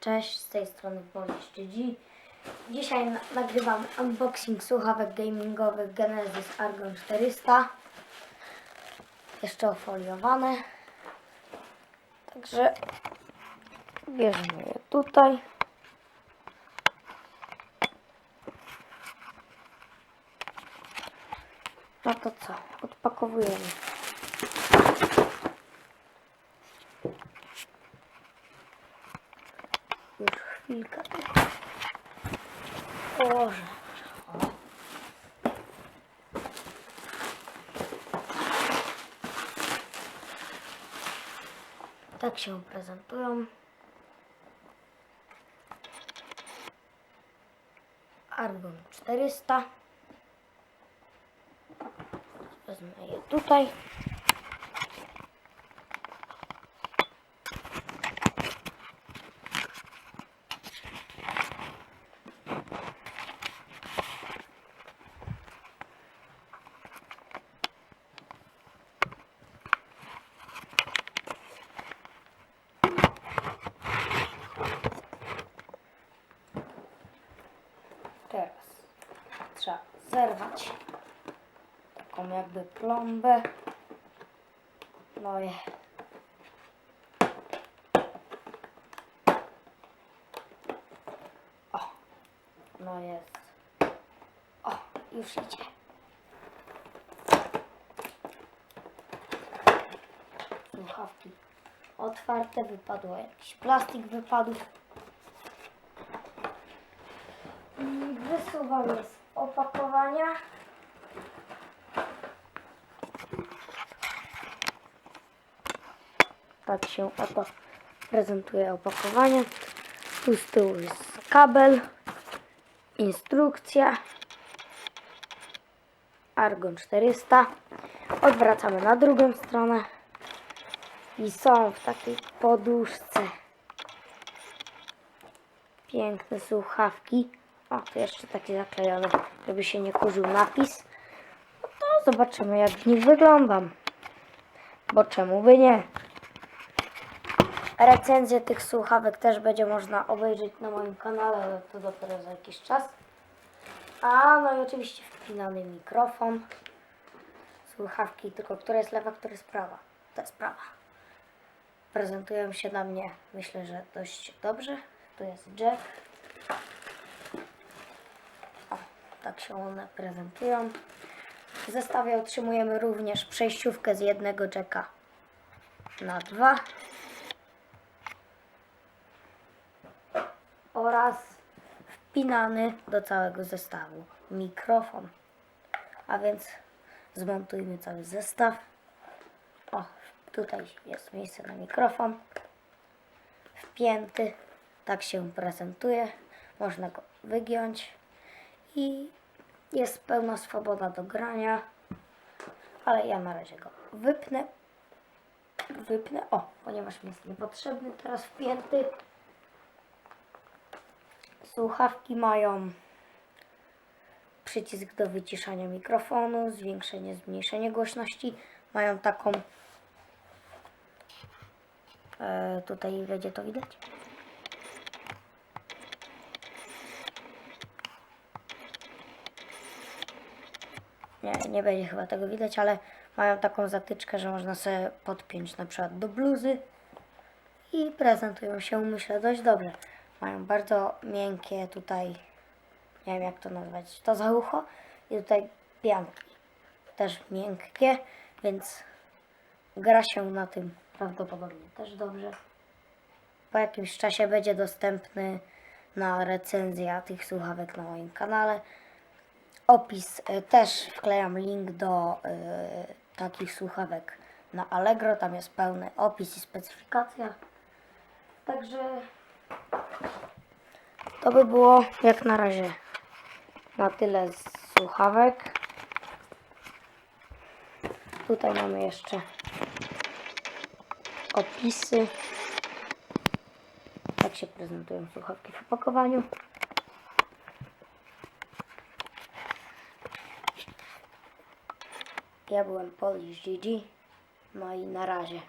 Cześć, z tej strony Polish GG. Dzisiaj nagrywam unboxing słuchawek gamingowych Genesis Argon 400. Jeszcze ofoliowane. Także bierzemy je tutaj. No to co? Odpakowujemy. Już chwilkę. Boże. Tak się prezentują. Argon 400. Wezmę je tutaj. Teraz trzeba zerwać taką jakby plombę. No i o, no jest. O, już idzie. Słuchawki otwarte, wypadło jakiś plastik, wypadł. Wysuwam je z opakowania. Tak się oto prezentuje opakowanie. Tu z tyłu jest kabel, instrukcja, Argon 400. Odwracamy na drugą stronę i są w takiej poduszce piękne słuchawki. O, tu jeszcze taki zaklejony, żeby się nie kurzył napis. No to zobaczymy, jak w nich wyglądam. Bo czemu by nie? Recenzję tych słuchawek też będzie można obejrzeć na moim kanale, ale to dopiero za jakiś czas. A no i oczywiście wpinany mikrofon. Słuchawki, tylko która jest lewa, która jest prawa. To jest prawa. Prezentują się na mnie, myślę, że dość dobrze. Tu jest jack. O, tak się one prezentują. W zestawie otrzymujemy również przejściówkę z jednego jacka na 2 oraz wpinany do całego zestawu mikrofon. A więc zmontujmy cały zestaw. O, tutaj jest miejsce na mikrofon. Wpięty. Tak się prezentuje. Można go wygiąć i jest pełna swoboda do grania. Ale ja na razie go wypnę. O, ponieważ mi jest niepotrzebny teraz wpięty. Słuchawki mają przycisk do wyciszania mikrofonu, zwiększenie, zmniejszenie głośności. Mają taką, tutaj będzie to widać. Nie będzie chyba tego widać, ale mają taką zatyczkę, że można sobie podpiąć na przykład do bluzy i prezentują się, myślę, dość dobrze. Mają bardzo miękkie tutaj, nie wiem jak to nazwać, to za ucho i tutaj pianki też miękkie, więc gra się na tym prawdopodobnie też dobrze. Po jakimś czasie będzie dostępny na recenzja tych słuchawek na moim kanale. Opis, też wklejam link do takich słuchawek na Allegro, tam jest pełny opis i specyfikacja. Także to by było jak na razie na tyle z słuchawek. Tutaj mamy jeszcze opisy. Tak się prezentują słuchawki w opakowaniu. Ja byłem Polish GG. No i na razie.